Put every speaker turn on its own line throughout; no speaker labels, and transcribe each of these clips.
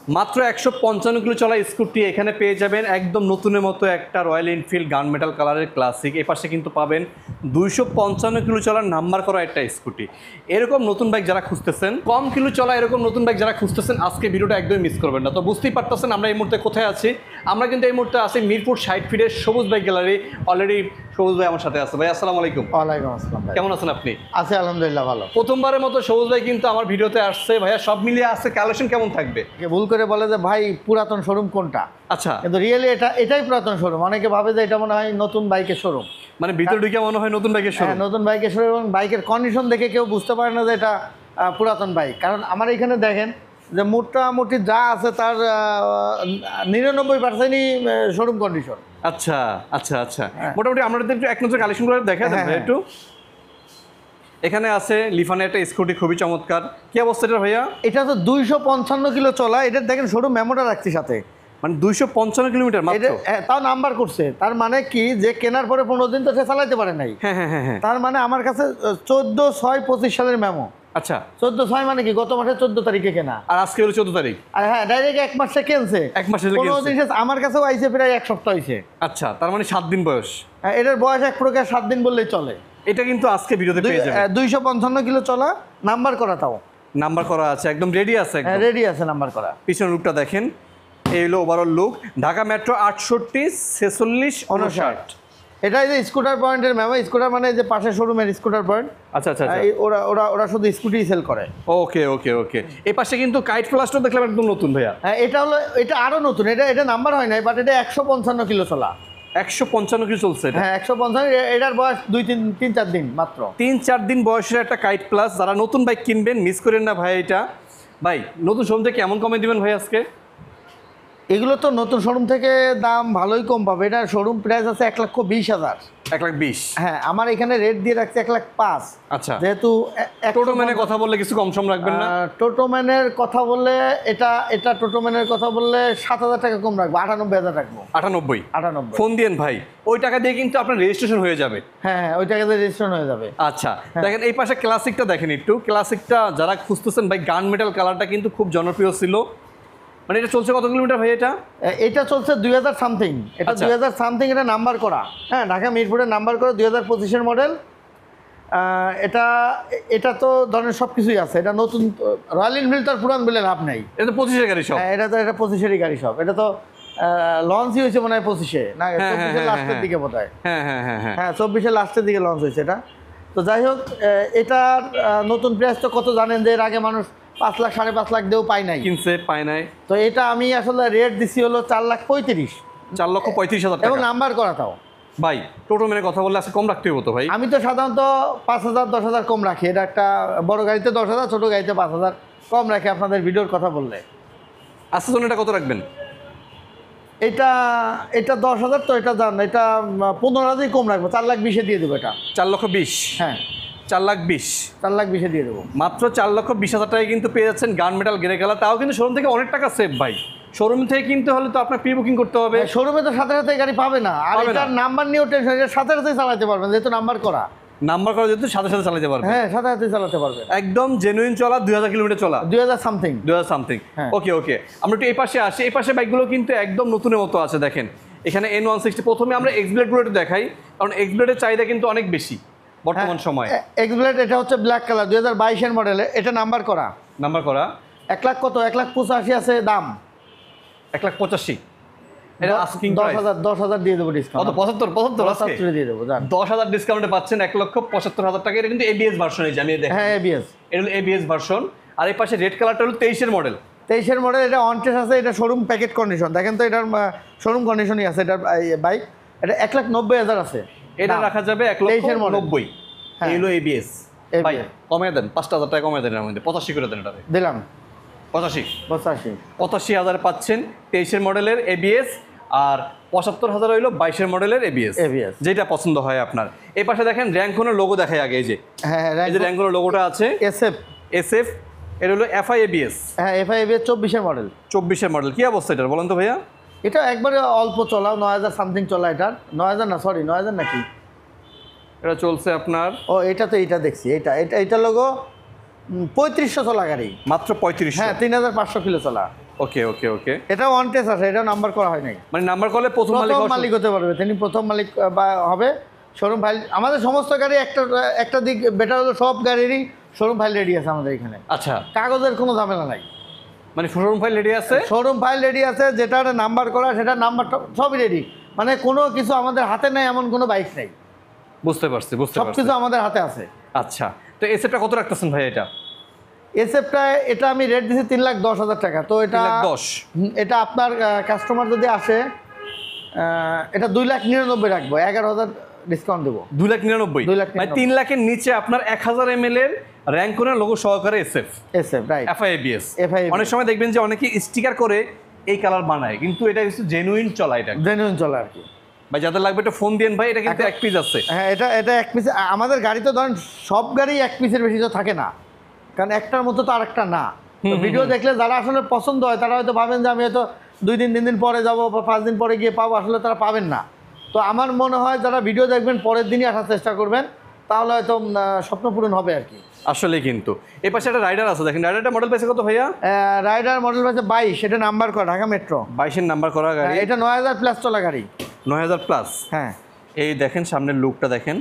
মাত্র 155 কিলো চলা স্কুটি এখানে পেয়ে যাবেন একদম নতুনের মতো একটা রয়্যাল এনফিল্ড গান মেটাল কালারের ক্লাসিক। এই পাশে কিন্তু পাবেন 255 কিলো চলার নাম্বার করা একটা স্কুটি। এরকম নতুন বাইক যারা খুঁজতেছেন, কম কিলো চলা এরকম নতুন বাইক যারা খুঁজতেছেন, আজকে ভিডিওটা একদমই মিস করবেন না। তো বুঝতেই পারতেছেন আমরা এই মুহূর্তে কোথায় আছি। আমরা কিন্তু এই মুহূর্তে আছি মিরপুর 60 ফিটের সবুজ বাইক গ্যালারি। অলরেডি সবুজ ভাই আমার সাথে আছে। ভাই আসসালামু আলাইকুম।
ওয়ালাইকুম আসসালাম ভাই,
কেমন আছেন আপনি?
আছি আলহামদুলিল্লাহ ভালো।
প্রথমবারের মতো সবুজ ভাই কিন্তু আমার ভিডিওতে আসছে। ভাইয়া সব মিলিয়ে আসছে, কালেকশন কেমন থাকবে?
ভুল করে বলে যে ভাই পুরাতন শোরুম কোনটা,
আচ্ছা,
কিন্তু রিয়েলি এটাই পুরাতন শোরুম। অনেকে ভাবে যে এটা মনে হয় নতুন বাইকের শোরুম,
মানে ভিতরে ঢুকে মনে হয় নতুন বাইকের শোরুম।
নতুন বাইকের শোরুম এবং বাইকের কন্ডিশন দেখে কেউ বুঝতে পারে না যে এটা পুরাতন বাইক। কারণ আমার এখানে দেখেন যে মোটামুটি যা আছে তার 99%ই শোরুম কন্ডিশন।
আচ্ছা আচ্ছা আচ্ছা, মোটামুটি আমরা একটু এক নজর কালেকশন করে দেখা দেন একটু। এখানে আছে লিফানের একটা স্কুটি, খুবই চমৎকার। কি অবস্থা এটা ভাইয়া?
এটা তো 255 কিলো চলা। এটা দেখেন শোরুম মেমোটা রাখছি সাথে,
মানে 255 কিলোমিটার মাত্র।
তাও নাম্বার করছে। তার মানে কি যে কেনার পরে 15 দিন তো সে চালাইতে পারে নাই।
হ্যাঁ হ্যাঁ হ্যাঁ হ্যাঁ।
তার মানে আমার কাছে 14/6/25 সালের মেমো।
আচ্ছা,
14/6 মানে কি গত মাসের 14 তারিখে কেনা।
আর আজকে হলো 14 তারিখ।
আর হ্যাঁ, ডাইরেক্ট এক মাসে কেনছে,
এক মাসে
15 দিন আমার কাছেও আইছে, প্রায় এক সপ্তাহ হয়েছে।
আচ্ছা, তার মানে 7 দিন বয়স।
এটার বয়স এক প্রকার 7 দিন বললেই চলে।
এটা কিন্তু আজকে ভিডিওতে পেয়ে যাবেন।
255 কিলো চলা, নাম্বার করা, তাও
নাম্বার করা আছে, একদম রেডি আছে।
রেডি আছে নাম্বার করা।
পিছনের লুকটা দেখেন, এই হলো ওভারঅল লুক। ঢাকা মেট্রো 68 46 59।
এটাই যে স্কুটার পয়েন্টের ম্যাম। স্কুটার মানে যে পাশে শোরুমের স্কুটার পয়েন্ট।
আচ্ছা আচ্ছা,
ওরা ওরা ওরা শুধু স্কুটি সেল করে।
ওকে ওকে ওকে। এই পাশে কিন্তু কাইট প্লাসটা দেখলাম একদম নতুন ভাইয়া।
হ্যাঁ, এটা আরো নতুন। এটা নাম্বার হয় নাই, বাট এটা 155 কিলো চলা।
155 কিলো চলছে এটা।
হ্যাঁ 155। এটার বয়স 2-3-4 দিন মাত্র।
3-4 দিন বয়সের একটা কাইট প্লাস। যারা নতুন বাইক কিনবেন মিস করেন না ভাই। এটা ভাই নতুন শোরুম থেকে কেমন কমে দিবেন ভাই আজকে?
এগুলো তো নতুন শোরুম থেকে দাম ভালোই কম পাবে। এটা শোরুম প্রাইস আছে 1,20,000।
1,20,000।
হ্যাঁ, আমার এখানে রেট দিয়ে রাখছে 1,05,000।
আচ্ছা,
যেহেতু
টোটোম্যানের কথা বললে কিছু কম সম রাখবেন না?
টোটোম্যানের কথা বললে এটা টোটোম্যানের কথা বললে 7,000 টাকা কম রাখবো, 98,000 রাখবো।
98 ফোন দিয়েন ভাই, ওই টাকা দিয়ে কিন্তু আপনার রেজিস্ট্রেশন হয়ে যাবে।
হ্যাঁ, ওই টাকাতে রেজিস্ট্রেশন হয়ে যাবে।
আচ্ছা, দেখেন এই পাশে ক্লাসিকটা দেখেন একটু। ক্লাসিকটা যারা খুঁজতেছেন ভাই, গান মেটাল কালারটা কিন্তু খুব জনপ্রিয় ছিল। মানে এটা চলছে কত কিলোমিটার ভাই?
এটা চলছে 2000 সামথিং। এটা 2000 সামথিং। এটা নাম্বার করা, হ্যাঁ, ঢাকা মিরপুরের নাম্বার করা, 2025-এর মডেল। এটা তো ধরেন সব কিছুই আছে। এটা নতুন রয়্যাল এনফিল্ড তার পুরান বলে লাভ নাই।
এটা তো 25-এর গাড়ি সব।
হ্যাঁ, এটা 25-এরই গাড়ি সব। এটা তো লঞ্চই হয়েছে মনে হয় 25-এ, না 24-এর লাস্টের দিকে বোধ হয়।
হ্যাঁ হ্যাঁ হ্যাঁ হ্যাঁ,
24-এর লাস্টের দিকে লঞ্চ হয়েছে এটা। তো যাই হোক, এটার নতুন প্রাইস তো কত জানেন, যে এর আগে মানুষ 5 লাখ 5.5 লাখ দিয়েও পায় নাই,
কিনছে পায় নাই।
তো এটা আমি আসলে রেট দিছি হলো 4,35,000।
4,35,000 টাকা
এবং নাম্বার করা তাও।
ভাই টোটো মেনে কথা বললে আজকে কম রাখতে হতো ভাই।
আমি তো সাধারণত 5,000 10,000 কম রাখি। এটা একটা বড় গাড়িতে 10,000, ছোটো গাড়িতে 5,000 কম রাখি আপনাদের ভিডিওর কথা বললে।
আজকে জন্য এটা কত রাখবেন?
এটা 10,000, তো এটা জান, এটা 15,000 কম রাখবো, 4,20,000 দিয়ে দেবো এটা।
4,20,000?
হ্যাঁ,
4,20,000।
4,20,000 দিয়ে দেবো।
মাত্র 4,20,000 টাকায় কিন্তু পেয়ে যাচ্ছেন গান মেটাল গ্রে কালার। তাও কিন্তু শোরুম থেকে অনেক টাকা সেভ ভাই। শোরুম থেকে কিনতে হলে তো আপনার প্রি বুকিং করতে হবে।
শোরুমে তো সাথে সাথে গাড়ি পাবে না। আর এটার নাম্বার নিয়েও টেনশন, এটা সাথে সাথে চালাতে পারবেন, যেহেতু নাম্বার করা।
নাম্বার করা যেহেতু সাথে সাথে চালাতে পারবেন।
হ্যাঁ, সাথে সাথে চালাতে পারবেন।
একদম জেনুইন চলা, 2000 কিলোমিটার চলা,
2000 সামথিং।
2000 সামথিং। ওকে ওকে, আমরা একটু এই পাশে আসি। এই পাশে বাইকগুলো কিন্তু একদম নতুনের মতো আছে। দেখেন এখানে N160। প্রথমে আমরা এক্সব্লেডগুলো একটু দেখাই, কারণ এক্সব্লেডের চাহিদা কিন্তু অনেক বেশি বর্তমান সময়ে।
এক্সব্লেড এটা হচ্ছে ব্ল্যাক কালার, 2022-এর মডেলে। এটা নাম্বার করা।
নাম্বার করা।
1 লাখ কত, 1,85,000 আছে দাম।
1,85,000। এটা আস্কিং প্রাইস।
10,000 দিয়ে দেবো ডিসকাউন্ট।
কত? 75 আজকে
দিয়ে দেবো, জান।
10,000 ডিসকাউন্টে পাচ্ছেন 1,75,000 টাকা। এটা কিন্তু ABS ভার্সন। এই যে আমি দেখি,
হ্যাঁ, ABS।
এটা হলো ABS ভার্সন। আর এই পাশে রেড কালারটা হলো 23-এর মডেল।
23-এর মডেল। এটা অন টেস্ট আছে। এটা শোরুম প্যাকেট কন্ডিশন। দেখেন তো এটার শোরুম কন্ডিশনই আছে এটার বাইক। এটা 1,90,000 আছে।
এটা রাখা যাবে 1,90,000। এই হলো ABS। ভাই কমে দেন, 5,000 টাকা কমে দেন। এর মধ্যে 85 করে দেন। এটা
দিলাম
85,000 পাচ্ছেন 23-এর মডেলের ABS। আর 75,000 হইলো 22-এর মডেলের ABS, যেটা পছন্দ হয় আপনার। এই পাশে দেখেন র্যাঙ্কনের লোগো দেখাই আগে। এই যে এই যে র্যাঙ্কনের লোগোটা আছে, SF। এটা হলো FI ABS।
হ্যাঁ, FI ABS 24-এর মডেল।
24-এর মডেল। কি অবস্থা এটার বলেন তো ভাইয়া?
এটা একবারে অল্প চলা, 9,000 সামথিং চলা। এটার 9,000 না, সরি 9,000 নাকি।
এটা চলছে আপনার,
ও এটা তো এটা দেখছি, এটা লোগো 3500 চলা গাড়ি।
মাত্র 3500।
হ্যাঁ, 3,500 কিলো চলা।
ওকে ওকে ওকে,
এটা ওয়ান টেস্ট আছে, এটা নাম্বার করা হয় নাই।
মানে নাম্বার করলে প্রথম
মালিক হতে পারবে, তিনি প্রথম মালিক বা হবে। শোরুম ফাইল আমাদের সমস্ত গাড়ি একটা দিক বেটার হলো, সব গাড়িরই শোরুম ফাইল রেডি আছে আমাদের এখানে।
আচ্ছা,
কাগজের কোনো ঝামেলা নাই,
মানে শোরুম ফাইল রেডি আছে,
শোরুম ফাইল রেডি আছে, যেটা নাম্বার করা সেটা নাম্বারটা সবই রেডি। মানে কোনো কিছু আমাদের হাতে নেই এমন কোনো বাইক নেই।
বুঝতে পারছি বুঝতে
সব
পারছি।
কিছু আমাদের হাতে আছে।
আচ্ছা, তো এসএফটা কত রাখতেছেন ভাই?
এসএফটা এটা আমি রেট দিচ্ছি 3,10,000 টাকা। তো এটা
3,10,000,
এটা আপনার কাস্টমার যদি আসে এটা 2,99,000 রাখবো, 11,000 ডিসকাউন্ট দেবো।
2,99,000,
2,99,000
মানে 3 লাখের নিচে আপনার 1000 ml এর র্যাঙ্ক করে লোগো সহকারে
এসএফ রাইট,
FIABS।
FIABS
অনেক সময় দেখবেন যে অনেকে স্টিকার করে এই কালার বানায়, কিন্তু এটা কিছু জেনুইন চলা, এটা
জেনুইন চলে আর কি।
ভাই যাদের লাগবে এটা ফোন দিন ভাই, এটা কিন্তু এক পিস আছে।
হ্যাঁ, এটা এক পিস। আমাদের গাড়িতে ধরেন সব গাড়ি এক পিসের বেশি তো থাকে না, কারণ একটার মতো তো আরেকটা না। ভিডিও দেখলে যারা আসলে পছন্দ হয় তারা হয়তো ভাবেন যে আমি হয়তো 2 দিন 3 দিন পরে যাবো বা 5 দিন পরে গিয়ে পাবো, আসলে তারা পাবেন না। তো আমার মনে হয় যারা ভিডিও দেখবেন পরের দিনই আসার চেষ্টা করবেন, তাহলে হয়তো স্বপ্ন পূরণ হবে আর কি।
আসলে কিন্তু এই পাশে একটা রাইডার আছে, দেখেন রাইডারটা মডেল পেয়েছে কত ভাইয়া?
রাইডার মডেল আছে 22, এটা নাম্বার করা ঢাকা মেট্রো।
22-এর নাম্বার করা গাড়ি,
এটা 9,000 প্লাস চলা গাড়ি।
9,000 প্লাস।
হ্যাঁ,
এই দেখেন সামনের লুকটা দেখেন,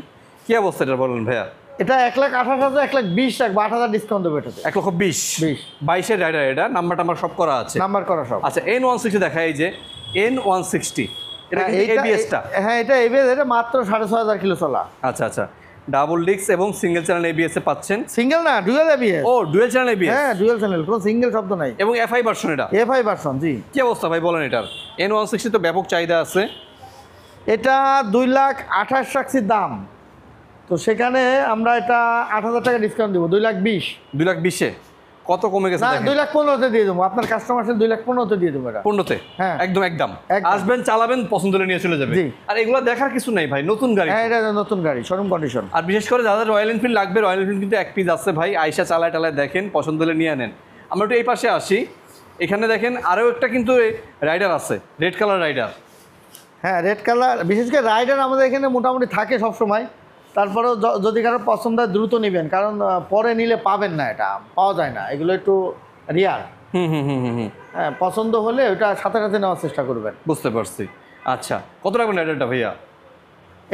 কি অবস্থা এটা বলেন ভাইয়া?
এটা 1,28,000, 1,20,000 রাখবো, 8,000 ডিসকাউন্ট দেবো এটাতে।
1,20,000, 22-এর রাইডার, এটা নাম্বার টাম্বার সব করা আছে,
নাম্বার করা সব।
আচ্ছা N160 দেখা, এই যে N160, এটা কিন্তু ABS-টা।
হ্যাঁ, এটা ABS, এটা মাত্র 6,500 কিলো চলা।
আচ্ছা আচ্ছা, ডাবল ডিস্ক এবং সিঙ্গেল চ্যানেল ABS এ পাচ্ছেন।
সিঙ্গেল না, ডুয়াল ABS।
ও ডুয়াল চ্যানেল ABS,
হ্যাঁ ডুয়াল চ্যানেল, কোনো সিঙ্গেল শব্দ নাই।
এবং FI ভার্সন এটা,
FI ভার্সন। জি,
কি অবস্থা ভাই বলেন এটার? N160 তো ব্যাপক চাহিদা আছে।
এটা 2,28,000 রাখছি দাম, তো সেখানে আমরা এটা 8,000 টাকা ডিসকাউন্ট দেবো, 2,20,000।
2,20,000-এ কত কমে গেছে
না,
দেখেন।
2,15,000-তে দিয়ে দেবো, আপনার কাস্টমার 2,15,000-তে দিয়ে দেবো এটা।
15-তে?
হ্যাঁ,
একদম আসবেন, চালাবেন, পছন্দ হলে নিয়ে চলে যাবে।
জি।
আর এগুলো দেখার কিছু নাই ভাই, নতুন গাড়ি।
হ্যাঁ, এটা নতুন গাড়ি, শোরুম কন্ডিশন।
আর বিশেষ করে যাদের রয়্যাল এনফিল্ড লাগবে, রয়্যাল এনফিল্ড কিন্তু এক পিস আছে ভাই, আয়সা চালায় টালায় দেখেন, পছন্দ হলে নিয়ে নেন। আমরা একটু এই পাশে আসি, এখানে দেখেন আরও একটা কিন্তু রাইডার আছে, রেড কালার রাইডার।
হ্যাঁ, রেড কালার, বিশেষ করে রাইডার আমাদের এখানে মোটামুটি থাকে সব সময়। তারপরেও যদি কারো পছন্দ হয় দ্রুত নেবেন, কারণ পরে নিলে পাবেন না, এটা পাওয়া যায় না, এগুলো একটু রিয়ার। হ্যাঁ, পছন্দ হলে ওটা সাথে সাথে নেওয়ার চেষ্টা করবেন।
বুঝতে পারছি। আচ্ছা, কত রাখবেন রাইডারটা ভাইয়া?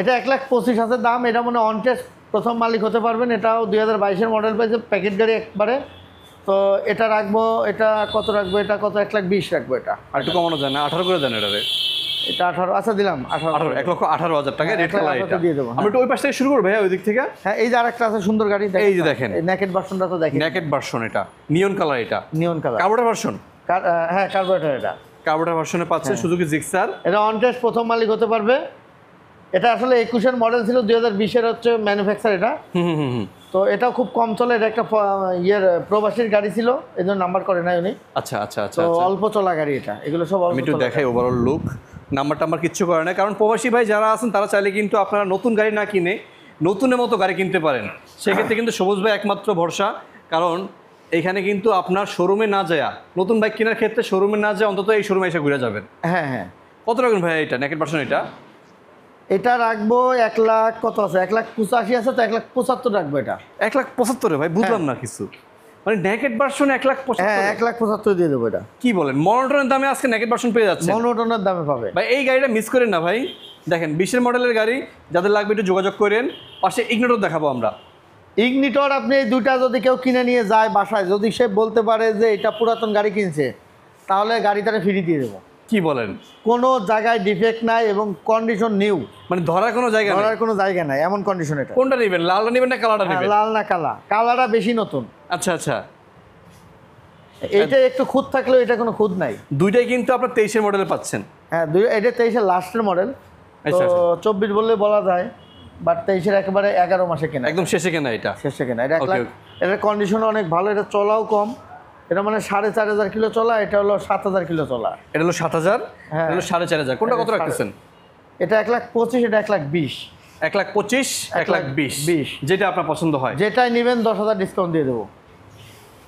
এটা 1,25,000 দাম। এটা মানে অন টেস্ট প্রথম মালিক হতে পারবেন। এটাও 2022-এর মডেল পেয়েছে, প্যাকেট গাড়ি একবারে। তো এটা রাখবো, এটা কত রাখবো, এটা কত 1,20,000 রাখবো। এটা
আর একটু কমানো যায় না? 18 করে দেন এটারে।
এটা 18, আচ্ছা দিলাম 18,
1,18,000 টাকা রেড কালার। এটা
দিয়ে দেবো।
আমরা একটু ওই পাশ থেকে শুরু করবো ভাইয়া, ওই দিক থেকে।
হ্যাঁ, এই যে আরেকটা আছে সুন্দর গাড়ি,
এই যে দেখেন,
নেকেড ভার্সনটা তো দেখেন।
নেকেড ভার্সন, এটা নিয়ন কালার, এটা
নিয়ন কালার,
কার্বোরেটর ভার্সন।
হ্যাঁ, কার্বোরেটর। এটা
কার্বোরেটর ভার্সনে পাচ্ছেন সুজুকি জিক্সার।
এটা অন টেস্ট প্রথম মালিক হতে পারবে। এটা আসলে 21-এর মডেল ছিল, 2020-এর হচ্ছে ম্যানুফ্যাকচার এটা। তো এটা খুব কম চলে, এটা একটা প্রবাসীর গাড়ি ছিল, এই জন্য নাম্বার করে নাই উনি।
আচ্ছা আচ্ছা আচ্ছা,
তো অল্প চলা গাড়ি এটা, এগুলো সব
আমি একটু দেখাই ওভারঅল লুক। নাম্বার টাম্বার কিচ্ছু করে না, কারণ প্রবাসী ভাই যারা আছেন তারা চাইলে কিন্তু আপনারা নতুন গাড়ি না কিনে নতুনের মতো গাড়ি কিনতে পারেন। সেক্ষেত্রে কিন্তু সবুজ ভাই একমাত্র ভরসা, কারণ এখানে কিন্তু আপনার শোরুমে না যায়, নতুন বাইক কেনার ক্ষেত্রে শোরুমে না যায়, অন্তত এই শোরুমে এসে ঘুরে যাবেন।
হ্যাঁ হ্যাঁ।
কত রাখবেন ভাই এটা নেকেড ভার্সন?
এটা রাখবো 1,00,000 কত আছে, 1,85,000 আছে, তো 1,75,000 রাখবো। এটা
1,75,000 ভাই, বুঝলাম না কিছু, মানে নেকেড ভার্সন 1,75,000?
হ্যাঁ, 1,75,000 দিয়ে দেবো। এটা
কি বলেন, মনোটনের দামে আজকে নেকেড ভার্সন পেয়ে যাচ্ছে?
মনোটনের দামে পাবে
ভাই, এই গাড়িটা মিস করেন না ভাই। দেখেন 20-এর মডেলের গাড়ি, যাদের লাগবে একটু যোগাযোগ করেন। পাশে ইগনিটর দেখাবো আমরা।
ইগনিটর আপনি এই দুইটা যদি কেউ কিনে নিয়ে যায় বাসায়, যদি সে বলতে পারে যে এটা পুরাতন গাড়ি কিনছে, তাহলে গাড়িটারে ফ্রি দিয়ে দেবো।
কি বলেন?
কোনো জায়গায় ডিফেক্ট নাই এবং কন্ডিশন নিউ,
মানে ধরার কোনো জায়গা নেই?
ধরার কোনো জায়গা নাই, এমন কন্ডিশন। এটা
কোনটা নেবেন, লালটা নেবেন না কালারটা নেবেন?
লাল না কালা, কালারটা বেশি নতুন।
আচ্ছা আচ্ছা,
এইটা একটু খুদ থাকলেও এটা কোনো খুদ নাই।
দুইটাই কিন্তু আপনার 23-এর মডেলে পাচ্ছেন।
হ্যাঁ, এটা 23-এর লাস্টের মডেল। তো 24 বললে বলা যায়, বাট 23-এর একেবারে 11 মাসে কেনা,
একদম শেষে কেনা। এটা
শেষে কেনা। এটা 1,00,000, এটার কন্ডিশন অনেক ভালো, এটা চলাও কম। এটা মানে 4,500 কিলো চলা, এটা হলো 7,000 কিলো চলা।
এটা হলো 7,000,
হ্যাঁ,
এটা হলো 4,500। কোনটা কত রাখতেছেন?
এটা 1,25,000, এটা 1,20,000।
1,25,000, 1,20,000, যেটা আপনার পছন্দ হয়।
যেটাই নেবেন 10,000 ডিসকাউন্ট দিয়ে দেবো।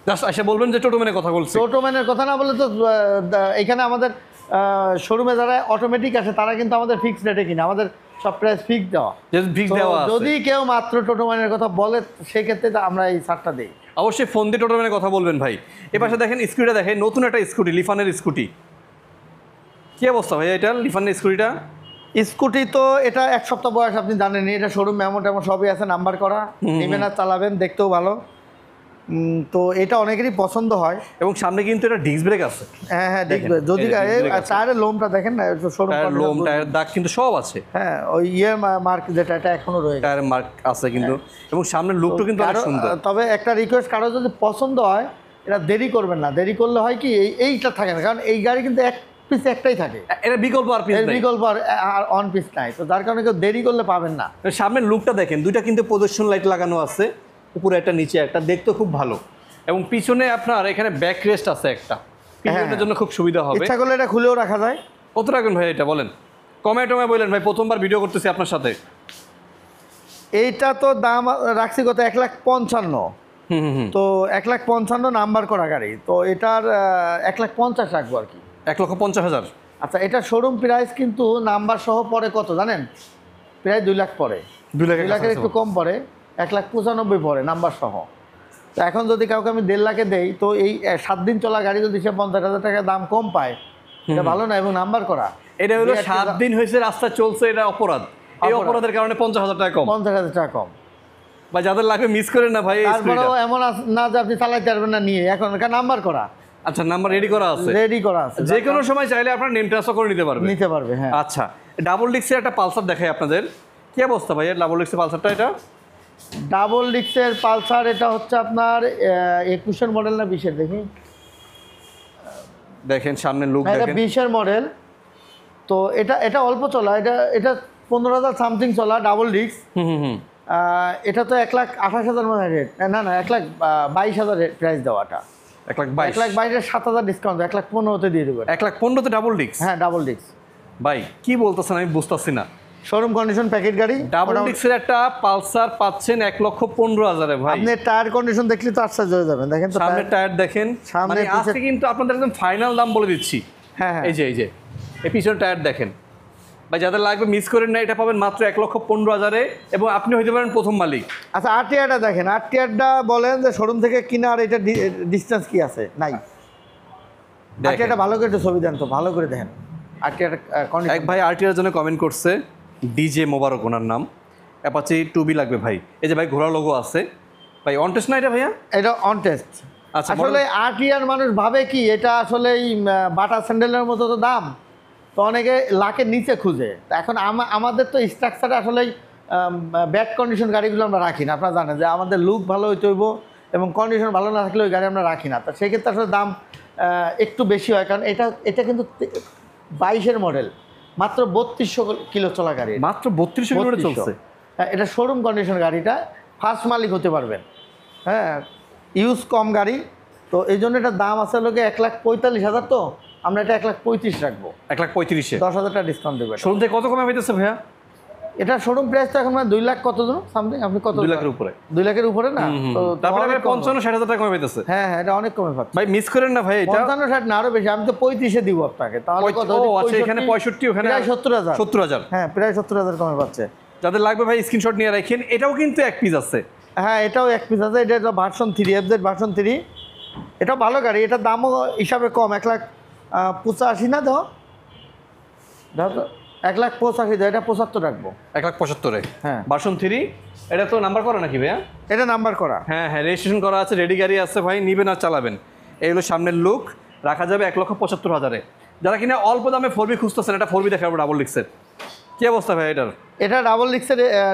জাস্ট এসে বলবেন যে টোটোম্যানের কথা বলছি।
টোটোম্যানের কথা না বলে তো এখানে আমাদের শোরুমে যারা অটোমেটিক আসে তারা কিন্তু আমাদের ফিক্সড রেটে কিনে। আমাদের সব প্রাইস ফিক্স দেওয়া।
যেহেতু ফিক্স
তো
দেওয়া আছে।
যদি কেউ মাত্র টোটো মানের কথা বলে সেক্ষেত্রে তো আমরা এই ছাড়টা দিই।
অবশ্যই ফোন দিয়ে টোটাল কথা বলবেন ভাই। এ পাশে দেখেন স্কুটিটা দেখেন, নতুন একটা স্কুটি, লিফানের স্কুটি। কি অবস্থা ভাই এটা লিফানের স্কুটিটা?
স্কুটি তো এটা 1 সপ্তাহ বয়স, আপনি জানেনই, এটা শোরুম মেমো টেমো সবই আছে, নাম্বার করা, নেবেন আর চালাবেন, দেখতেও ভালো। তো এটা অনেকেরই পছন্দ হয়।
এবং সামনে কিন্তু এটা ডিস্ক ব্রেক আছে।
হ্যাঁ হ্যাঁ,
দেখেন,
দেখবে যদি
এই যে disc brake আছে।
টায়ারের লোমটা দেখেন না, শোরুম
টায়ার লোম, টায়ার দাগ কিন্তু সব আছে।
হ্যাঁ, ওই মার্ক যেটা এটা এখনো রয়েছে,
টায়ার মার্ক আছে কিন্তু, এবং সামনের লুকটা কিন্তু অনেক সুন্দর।
তবে একটা রিকোয়েস্ট, কারো যদি পছন্দ হয় এটা দেরি করবেন না। দেরি করলে হয় কি এইটা থাকে না, কারণ এই গাড়ি কিন্তু এক পিস একটাই থাকে,
এটা বিকল্প আর পিস
এর
নাই।
বিকল্প আর অন পিস নাই, তো যার কারণে কেউ দেরি করলে পাবেন না।
সামনের লুকটা দেখেন, দুইটা কিন্তু প্রদর্শন লাইট লাগানো আছে, উপরে একটা নিচে একটা, দেখতে খুব ভালো। এবং পিছনে আপনার এখানে ব্যাক রেস্ট আছে একটা, পিছনের জন্য খুব সুবিধা হবে।
ইচ্ছা করলে এটা খুলেও রাখা যায়।
কত রাখবেন ভাই এটা বলেন? কমে টমে বললেন ভাই, প্রথমবার ভিডিও করতেছি আপনার সাথে।
এইটা তো দাম রাখছি কত, 1,55,000। তো 1,55,000 নাম্বার করা গাড়ি, তো এটার 1,50,000 রাখবো আর কি।
1,50,000।
আচ্ছা, এটা শোরুম প্রাইস কিন্তু নাম্বার সহ পরে কত জানেন? প্রায় 2 লাখ পরে,
2
2 লাখের একটু কম পরে, 1,95,000 পরে নাম্বার সহ। তো এখন যদি কাউকে আমি 1.5 লাখে দেই, তো এই 7 দিন চলা গাড়ি যদি সে 50,000 টাকা দাম কম পায়, এটা ভালো না, এবং নাম্বার করা।
এটা হলো 7 দিন হয়েছে রাস্তা চলছে, এটা অপরাধ। এই অপরাধের কারণে 50,000 টাকা কম।
50,000 টাকা কম।
বা যাদের লাগবে মিস করেন না ভাই এই স্কুটিটা।
তারপরেও এমন না যে আপনি চালাইতে পারবেন না নিয়ে, এখন নাম্বার করা,
আচ্ছা, নাম্বার রেডি করা আছে,
রেডি করা আছে,
যে কোনো সময় চাইলে আপনার নেম ট্রান্সফার করে নিতে পারবেন।
নিতে পারবে। হ্যাঁ,
আচ্ছা, ডাবল ডিক্সের একটা পালসার দেখাই আপনাদের। কি অবস্থা ভাই ডাবল ডিক্সের পালসারটা? এটা
ডাবল ডিক্সের পালসার, এটা হচ্ছে আপনার 21 মডেল না 20-এর, দেখি।
দেখেন সামনের লুক
এটা
দেখেন।
20-এর মডেল। তো এটা অল্প চলা, এটা 15,000 সামথিং চলা ডাবল ডিক্স। এটা তো 1,28,000 মনে হয় রেট, না 1,22,000 প্রাইস দেওয়াটা।
1,22,000।
1,22,000 7,000 ডিসকাউন্ট, 1,15,000 দিয়ে দেবো।
1,15,000 ডাবল ডিক্স?
হ্যাঁ, ডাবল ডিক্স।
ভাই কি বলতেছেন আমি বুঝতেছি না।
শোরুম কন্ডিশন প্যাকেট গাড়ি,
ডাবল ডিক্সের একটা পালসার পাচ্ছেন 1,15,000 ভাই।
আপনি টায়ার কন্ডিশন দেখলে তো আশ্চর্য হয়ে যাবেন। দেখেন তো
সামনের টায়ার দেখেন,
সামনে
মানে আজকে কিন্তু আপনাদের একদম ফাইনাল দাম বলে দিচ্ছি।
হ্যাঁ হ্যাঁ,
এই যে এই পিছনের টায়ার দেখেন ভাই, যাদের লাগবে মিস করেন না, এটা পাবেন মাত্র 1,15,000-এ, এবং আপনি হইতে পারেন প্রথম মালিক।
আচ্ছা, আরটিআরটা দেখেন, আরটিআরটা বলেন যে শোরুম থেকে কিনা আর এটা ডিসটেন্স কি আছে? নাই। আরটিআরটা ভালো করে একটু ছবি দেন তো, ভালো করে দেখেন আরটিআর কন্ডিশন।
এক ভাই আরটিআর জন্য কমেন্ট করছে, ডিজে মোবারক ওনার নাম। অ্যাপাচি 2B লাগবে ভাই। এই যে ভাই ঘোড়া লোগো আছে ভাই, অন টেস্ট না এটা ভাইয়া?
এটা অন টেস্ট।
আচ্ছা,
আসলে আরটিআর মানুষ ভাবে কি এটা আসলে এই বাটা স্যান্ডেলের মতো তো দাম, তো অনেকে লাখের নিচে খুঁজে। তো এখন আমাদের তো স্ট্রাকচারে আসলে ব্যাড কন্ডিশন গাড়িগুলো আমরা রাখি না। আপনারা জানেন যে আমাদের লুক ভালো হইতে হইব এবং কন্ডিশন ভালো না থাকলে ওই গাড়ি আমরা রাখি না। তো সেক্ষেত্রে আসলে দাম একটু বেশি হয়, কারণ এটা কিন্তু 22-এর মডেল, মাত্র 3200 কিলো চলা গাড়ি,
মাত্র 3200 কিলোমিটার চলছে।
হ্যাঁ, এটা শোরুম কন্ডিশন গাড়িটা, ফার্স্ট মালিক হতে পারবেন। হ্যাঁ, ইউজ কম গাড়ি, তো এই জন্য এটার দাম আছে লোকে 1,45,000, তো আমরা এটা 1,35,000 রাখবো।
1,35,000-এ
10,000 টাকা ডিসকাউন্ট দেবেন।
শোরুম থেকে কত কমে পাইতেছে ভাইয়া?
এটা শোরুম প্রাইস তো এখন 2 লাখ কত জন সামথিং, আপনি কত?
2 লাখের উপরে।
2 লাখের উপরে না, তো
তারপরে
অনেক কম।
55-60,000 টাকা কমে পাইতেছে।
হ্যাঁ হ্যাঁ, এটা অনেক কমে পাচ্ছে
ভাই মিস করেন না ভাই এটা।
55-60 না, আরো বেশি। আমি তো 35-এ দিব আপনাকে, তাহলে কত?
ও আচ্ছা, এখানে 65, ওখানে
প্রায় 70,000।
70,000।
হ্যাঁ, প্রায় 70,000 কমে পাচ্ছে।
যাদের লাগবে ভাই স্ক্রিনশট নিয়ে রাখেন। এটাও কিন্তু এক পিস আছে।
হ্যাঁ, এটাও এক পিস আছে। এটা ভার্সন 3, FZ ভার্সন 3। এটাও ভালো গাড়ি, এটার দামও হিসাবে কম, 1,85,000 না, ধর 1,85,000, এটা 75 রাখবো।
1,75,000-এ
হ্যাঁ,
ভার্সন 3। এটা তো নাম্বার করা নাকি ভাইয়া?
এটা নাম্বার করা।
হ্যাঁ, রেজিস্ট্রেশন করা আছে, রেডি গাড়ি আছে ভাই, নিবেন আর চালাবেন। এইগুলো সামনের লুক, রাখা যাবে 1,75,000-এ। যারা কিনা অল্প দামে 4B খুঁজতেছেন, এটা 4B দেখাবো ডাবল ডিক্সের। কি অবস্থা ভাই এটার?
এটা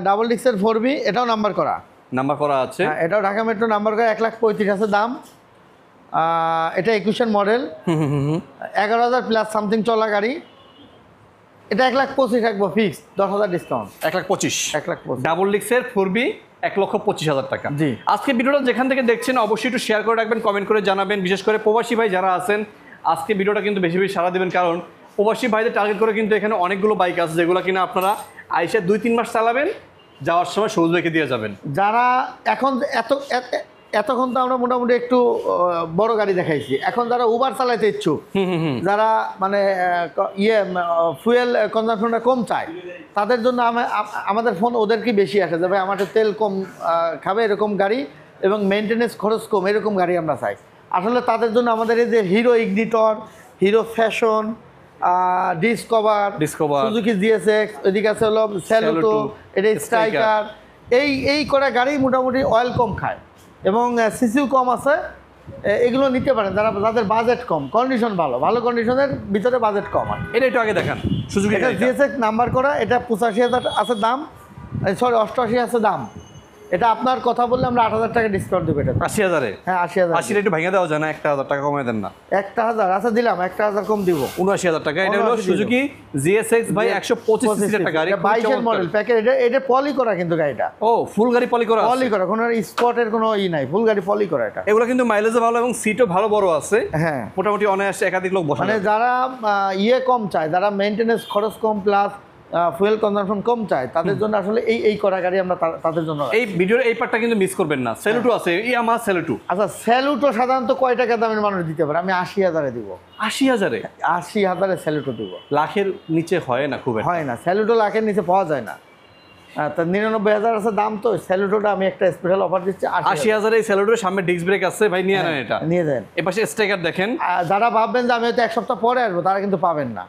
ডাবল ডিক্সের 4B, এটাও নাম্বার করা।
নাম্বার করা আছে।
হ্যাঁ, এটাও ঢাকা মেট্রো নাম্বার করা, 1,35,000 আছে দাম। এটা 21-এর মডেল, 11,000 প্লাস সামথিং চলা গাড়ি। এটা 1,25,000 রাখবো ফিক্স, 10,000 ডিসকাউন্ট।
1,25,000
1,25,000
ডাবল ডিক্সের 4B, 1,25,000 টাকা।
জি।
আজকে ভিডিওটা যেখান থেকে দেখছেন অবশ্যই একটু শেয়ার করে রাখবেন, কমেন্ট করে জানাবেন। বিশেষ করে প্রবাসী ভাই যারা আছেন, আজকে ভিডিওটা কিন্তু বেশি বেশি সাড়া দেবেন, কারণ প্রবাসী ভাইদের টার্গেট করে কিন্তু এখানে অনেকগুলো বাইক আছে, যেগুলো কিনা আপনারা আইসা 2-3 মাস চালাবেন, যাওয়ার সময় সবুজ রেখে দিয়ে যাবেন।
যারা এখন এতক্ষণ তো আমরা মোটামুটি একটু বড় গাড়ি দেখাইছি, এখন যারা উবার চালাইতে ইচ্ছুক, যারা মানে ফুয়েল কনজাম্পশনটা কম চায়, তাদের জন্য আমাদের ফোন ওদেরকে বেশি আসে যে ভাই আমাদের তেল কম খাবে এরকম গাড়ি এবং মেনটেনেন্স খরচ কম এরকম গাড়ি আমরা চাই। আসলে তাদের জন্য আমাদের এই যে hero ignitor, hero fashion, discover, Suzuki GSX, এদিকে আছে হলো স্যালুটো, এটা স্ট্রাইকার, এই করা গাড়ি মোটামুটি অয়েল কম খায় এবং সিসিও কম আছে। এগুলো নিতে পারেন যাদের বাজেট কম, কন্ডিশন ভালো, ভালো কন্ডিশনের ভিতরে বাজেট কম হয়।
এটা একটু আগে দেখান সুজুকি।
এটা জিএসএক্স নাম্বার করা, এটা 85,000 আছে দাম, সরি 88 আছে দাম। এটা আপনার কথা বললে আমরা 8,000 টাকা ডিসকাউন্ট দেবো। এটা
80,000-এ?
হ্যাঁ 80,000।
80 একটু ভেঙে দেওয়া যায় না? 1,000 টাকা কমে দেন না?
1,000 আচ্ছা দিলাম, 1,000 কম দিব,
79,000 টাকা। এটা হলো সুজুকি জিএসএক্স ভাই, 125 সিসির একটা গাড়ি,
22 এর মডেল প্যাকেজ। এটা পলি করা কিন্তু গাড়িটা।
ও ফুল গাড়ি পলি করা?
পলি করা, কোনো স্পটের কোনো নাই, ফুল গাড়ি পলি করা এটা।
এগুলো কিন্তু মাইলেজও ভালো এবং সিটও ভালো বড় আছে।
হ্যাঁ
মোটামুটি অনায়াসে একাধিক লোক বসে।
মানে যারা কম চায়, যারা মেইনটেনেন্স খরচ কম প্লাস ফুয়েল কনজাম্পশন কম চায়, তাদের জন্য আসলে এই করা গাড়ি আমরা তাদের জন্য।
এই ভিডিওর এই পার্টটা কিন্তু মিস করবেন না। স্যালুটো আছে, ইয়ামাহা স্যালুটো।
আচ্ছা স্যালুটো সাধারণত কয় টাকা দামের মানুষ দিতে পারে? আমি 80,000-এ দিব।
80,000-এ?
80,000-এ স্যালুটো দিব।
লাখের নিচে হয় না, খুব
হয় না, স্যালুটো লাখের নিচে পাওয়া যায় না। তা 99,000 আছে দাম, তো স্যালুটোটা আমি একটা স্পেশাল অফার দিচ্ছি
80,000-এ। এই স্যালুটোর সামনে ডিস্ক ব্রেক আছে ভাই, নিয়ে নেন এটা,
নিয়ে যান।
এপাশে স্ট্রাইকার দেখেন।
যারা ভাববেন যে আমি হয়তো এক সপ্তাহ পরে আসবো, তারা কিন্তু পাবেন না।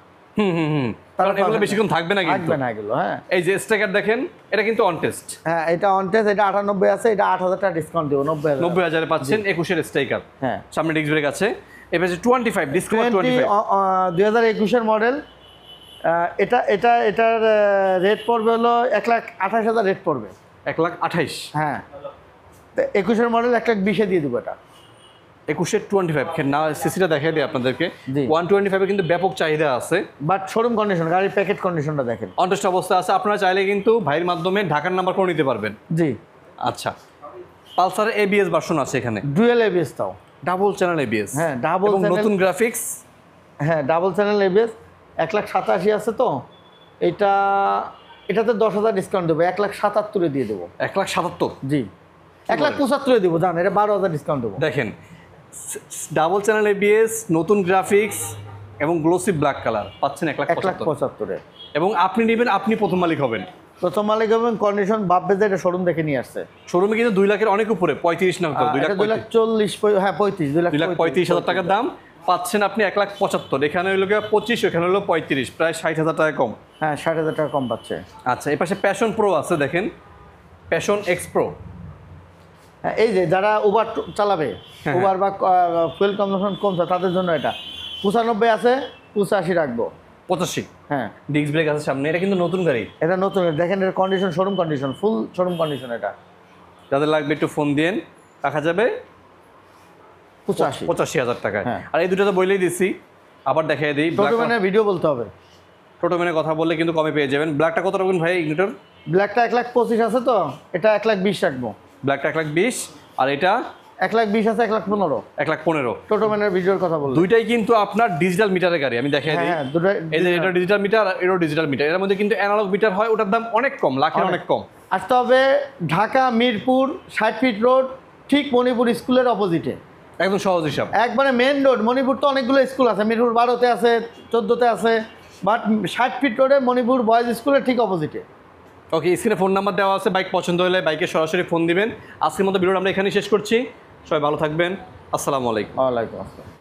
কারণ এগুলো বেশিক্ষণ থাকবে না, কিন্তু
থাকবে না এগুলো। হ্যাঁ
এই যে স্ট্রাইকার দেখেন, এটা কিন্তু অন টেস্ট।
হ্যাঁ এটা অন টেস্ট, এটা 98 আছে, এটা 8,000 টাকা ডিসকাউন্ট দেবো,
90,000-এ পাচ্ছেন 21-এর স্ট্রাইকার।
হ্যাঁ
সামনে ডিস্ক ব্রেক আছে। এপাশে 25 ডিসকভার 25
2021-এর মডেল। এটার রেট পড়বে হলো 1,28,000 রেট পড়বে।
1,28,000?
হ্যাঁ 21-এর মডেল 1,20,000 দিয়ে দেবো এটা।
21-এর 25 না, সিসিটা দেখাই দিই আপনাদেরকে।
জি।
125-এ কিন্তু ব্যাপক চাহিদা আছে,
বাট শোরুম কন্ডিশন, গাড়ির প্যাকেট কন্ডিশনটা দেখেন,
অন টেস্ট অবস্থা আছে। আপনারা চাইলে কিন্তু ভাইয়ের মাধ্যমে ঢাকার নাম্বার করে নিতে পারবেন।
জি।
আচ্ছা, পালসার এবিএস ভার্সন আছে এখানে,
ডুয়েল এবিএস, তাও
ডাবল চ্যানেল এবিএস।
হ্যাঁ ডাবল চ্যানেল,
নতুন গ্রাফিক্স।
হ্যাঁ ডাবল চ্যানেল এবিএস। 1,87,000 আছে, তো এটাতে 10,000 ডিসকাউন্ট দেবো, 1,77,000-এ দিয়ে দেবো।
1,77,000?
জি 1,75,000-এ দেবো, জান এটা 12,000 ডিসকাউন্ট দেবো।
দেখেন, ডাবল চ্যানেল এবিএস, নতুন গ্রাফিক্স এবং গ্লোসি ব্ল্যাক কালার পাচ্ছেন
1,75,000-এ।
এবং আপনি নেবেন, আপনি প্রথম মালিক হবেন।
প্রথম মালিক হবেন, কন্ডিশন ভাববে যে এটা শোরুম দেখে নিয়ে আসছে।
শোরুমে কিন্তু 2 লাখের অনেক উপরে, 35 না,
2,40,000, হ্যাঁ
2,35,000 টাকার দাম পাচ্ছেন আপনি 1,75,000। এখানে হলো 25, এখানে হলো 35, প্রায় 60,000 টাকা কম।
হ্যাঁ 60,000 টাকা কম পাচ্ছে।
আচ্ছা, এই পাশে প্যাশন প্রো আছে, দেখেন প্যাশন এক্স প্রো।
হ্যাঁ এই যে যারা উবার চালাবে, উবার বা ফুয়েল কনজাম্পশন কমছে, তাদের জন্য এটা 95 আছে, 85 রাখবো।
85?
হ্যাঁ
ডিস্ক ব্রেক আছে সামনে, এটা কিন্তু নতুন গাড়ি।
এটা নতুন, দেখেন এর কন্ডিশন, শোরুম কন্ডিশন, ফুল শোরুম কন্ডিশন। এটা
যাদের লাগবে একটু ফোন দিন, রাখা যাবে 85,000 টাকায়।
হ্যাঁ।
আর এই দুটো তো বলেই দিচ্ছি, আবার দেখাই দিই।
টোটোম্যানের ভিডিও বলতে হবে,
টোটোম্যানের কথা বললে কিন্তু কমে পেয়ে যাবেন। ব্ল্যাকটা কত রাখবেন ভাই ইগনিটর?
ব্ল্যাকটা 1,25,000 আছে, তো এটা 1,20,000 রাখবো।
ব্ল্যাকটা 1,20,000, আর এটা
1,20,000 আছে, 1,15,000।
1,15,000।
টোটোম্যানের ভিডিওর কথা বলবো।
দুইটাই কিন্তু আপনার ডিজিটাল মিটারের গাড়ি, আমি দেখাই দিই।
হ্যাঁ দুটোই।
এই যে এটা ডিজিটাল মিটার, আর এটাও ডিজিটাল মিটার। এর মধ্যে কিন্তু অ্যানালগ মিটার হয়, ওটার দাম অনেক কম, লাখের অনেক কম।
আসতে হবে ঢাকা মিরপুর 60 ফিট রোড, ঠিক মণিপুর স্কুলের অপোজিটে,
একদম সহজ হিসাব।
একবারে মেন রোড। মণিপুর তো অনেকগুলো স্কুল আছে, মিরপুর 12-তে আছে, 14-তে আছে, বাট 60 ফিট রোডে মণিপুর বয়েজ স্কুলের ঠিক অপোজিটে।
ওকে, স্ক্রিনে ফোন নাম্বার দেওয়া আছে, বাইক পছন্দ হলে বাইকে সরাসরি ফোন দিবেন। আজকের মতো ভিডিওটা আমরা এখানেই শেষ করছি। সবাই ভালো থাকবেন, আসসালামু আলাইকুম।
ওয়ালাইকুম আসসালাম।